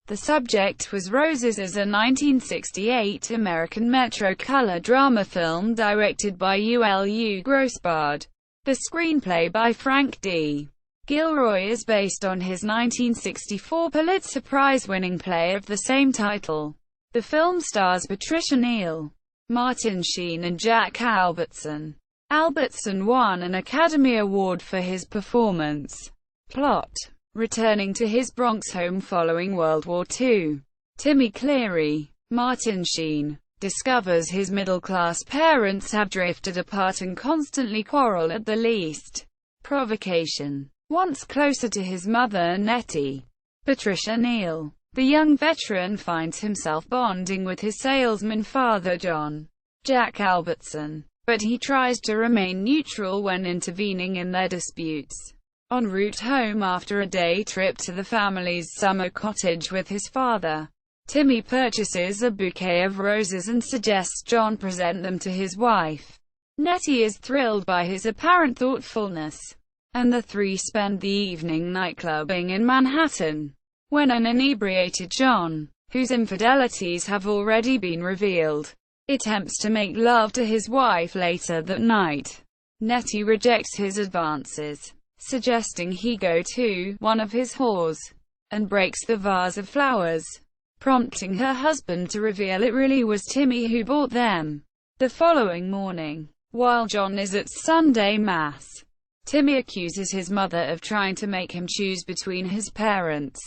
The subject was Roses is a 1968 American Metrocolor drama film directed by Ulu Grosbard. The screenplay by Frank D. Gilroy is based on his 1964 Pulitzer Prize-winning play of the same title. The film stars Patricia Neal, Martin Sheen and Jack Albertson. Albertson won an Academy Award for his performance. Plot: returning to his Bronx home following World War II, Timmy Cleary, Martin Sheen, discovers his middle-class parents have drifted apart and constantly quarrel at the least provocation. Once closer to his mother Nettie, Patricia Neal, the young veteran finds himself bonding with his salesman father John, Jack Albertson, but he tries to remain neutral when intervening in their disputes. En route home after a day trip to the family's summer cottage with his father, Timmy purchases a bouquet of roses and suggests John present them to his wife. Nettie is thrilled by his apparent thoughtfulness, and the three spend the evening nightclubbing in Manhattan, when an inebriated John, whose infidelities have already been revealed, attempts to make love to his wife later that night. Nettie rejects his advances, suggesting he go to one of his whores, and breaks the vase of flowers, prompting her husband to reveal it really was Timmy who bought them. The following morning, while John is at Sunday Mass, Timmy accuses his mother of trying to make him choose between his parents,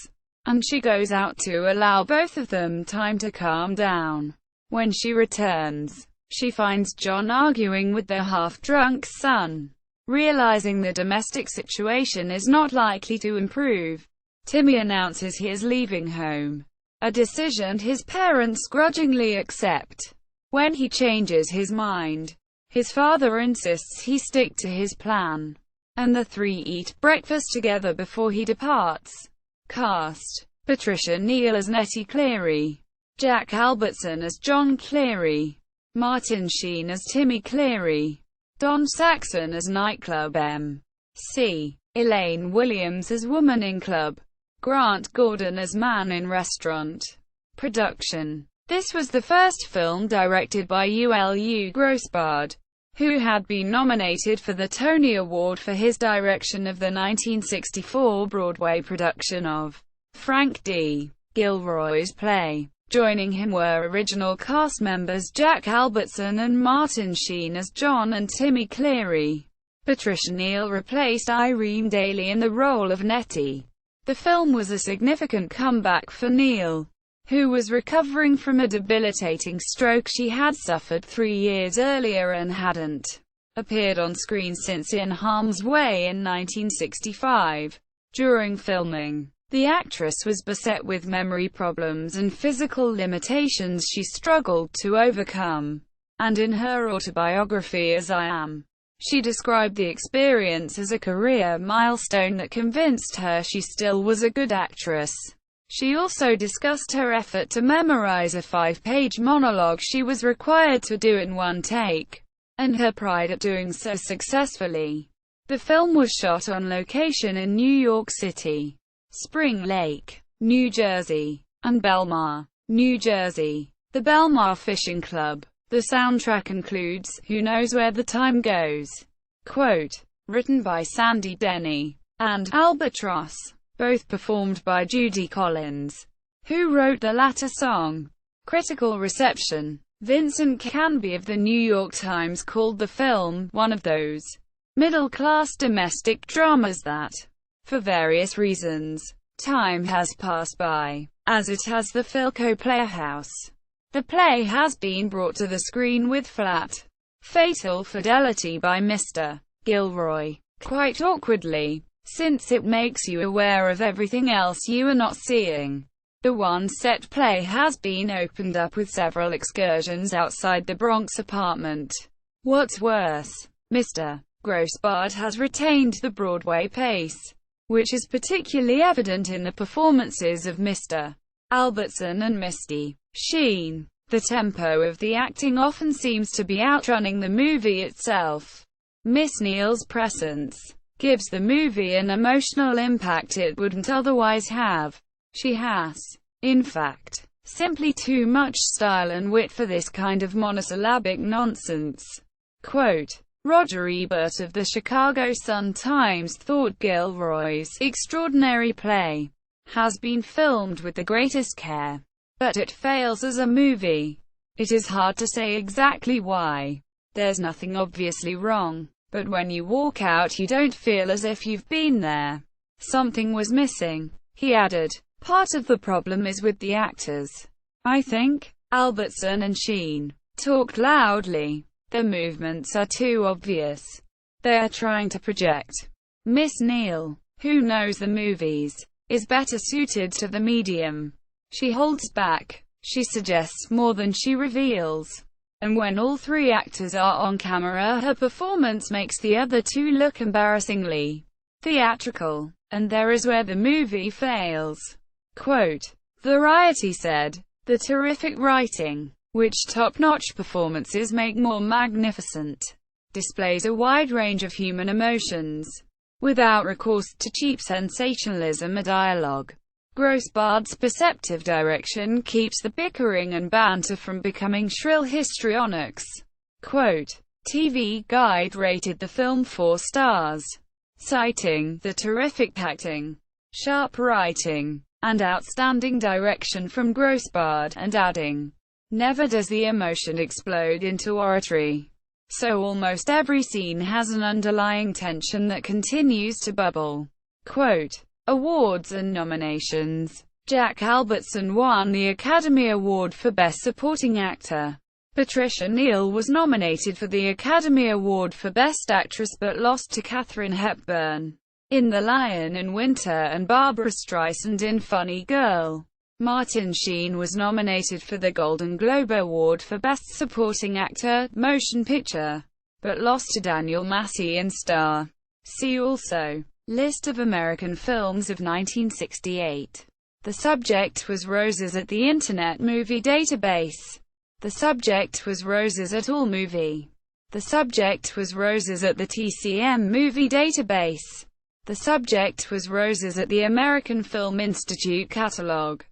and she goes out to allow both of them time to calm down. When she returns, she finds John arguing with their half-drunk son. Realizing the domestic situation is not likely to improve, Timmy announces he is leaving home, a decision his parents grudgingly accept. When he changes his mind, his father insists he stick to his plan, and the three eat breakfast together before he departs. Cast: Patricia Neal as Nettie Cleary, Jack Albertson as John Cleary, Martin Sheen as Timmy Cleary, Don Saxon as Nightclub MC, Elaine Williams as Woman in Club, Grant Gordon as Man in Restaurant. Production: this was the first film directed by Ulu Grosbard, who had been nominated for the Tony Award for his direction of the 1964 Broadway production of Frank D. Gilroy's play. Joining him were original cast members Jack Albertson and Martin Sheen as John and Timmy Cleary. Patricia Neal replaced Irene Daly in the role of Nettie. The film was a significant comeback for Neal, who was recovering from a debilitating stroke she had suffered 3 years earlier and hadn't appeared on screen since In Harm's Way in 1965. During filming, the actress was beset with memory problems and physical limitations she struggled to overcome, and in her autobiography As I Am, she described the experience as a career milestone that convinced her she still was a good actress. She also discussed her effort to memorize a 5-page monologue she was required to do in one take, and her pride at doing so successfully. The film was shot on location in New York City, Spring Lake, New Jersey, and Belmar, New Jersey. The Belmar Fishing Club. The soundtrack includes Who Knows Where the Time Goes, quote, written by Sandy Denny, and Albatross, both performed by Judy Collins, who wrote the latter song. Critical reception. Vincent Canby of the New York Times called the film one of those middle-class domestic dramas that, for various reasons, time has passed by, as it has the Philco Playhouse. The play has been brought to the screen with flat, fatal fidelity by Mr. Gilroy, quite awkwardly, since it makes you aware of everything else you are not seeing. The one-set play has been opened up with several excursions outside the Bronx apartment. What's worse, Mr. Grosbard has retained the Broadway pace, which is particularly evident in the performances of Mr. Albertson and Misty Sheen. The tempo of the acting often seems to be outrunning the movie itself. Miss Neal's presence gives the movie an emotional impact it wouldn't otherwise have. She has In fact, simply too much style and wit for this kind of monosyllabic nonsense. Quote, Roger Ebert of the Chicago Sun-Times thought Gilroy's extraordinary play has been filmed with the greatest care, but it fails as a movie. It is hard to say exactly why. There's nothing obviously wrong, but when you walk out you don't feel as if you've been there. Something was missing. He added, part of the problem is with the actors. I think Albertson and Sheen talked loudly. Their movements are too obvious. They are trying to project. Miss Neal, who knows the movies, is better suited to the medium. She holds back. She suggests more than she reveals. And when all three actors are on camera, her performance makes the other two look embarrassingly theatrical. And there is where the movie fails. Quote, Variety said, the terrific writing, which top-notch performances make more magnificent, displays a wide range of human emotions, without recourse to cheap sensationalism or dialogue. Grosbard's perceptive direction keeps the bickering and banter from becoming shrill histrionics. Quote, TV Guide rated the film 4 stars, citing the terrific acting, sharp writing, and outstanding direction from Grosbard, and adding, never does the emotion explode into oratory. So almost every scene has an underlying tension that continues to bubble. Quote, Awards and nominations. Jack Albertson won the Academy Award for Best Supporting Actor. Patricia Neal was nominated for the Academy Award for Best Actress but lost to Katharine Hepburn in The Lion in Winter and Barbra Streisand in Funny Girl. Martin Sheen was nominated for the Golden Globe Award for Best Supporting Actor, Motion Picture, but lost to Daniel Massey in Star. See also List of American films of 1968. The subject was Roses at the Internet Movie Database. The subject was Roses at AllMovie. The subject was Roses at the TCM Movie Database. The subject was Roses at the American Film Institute Catalog.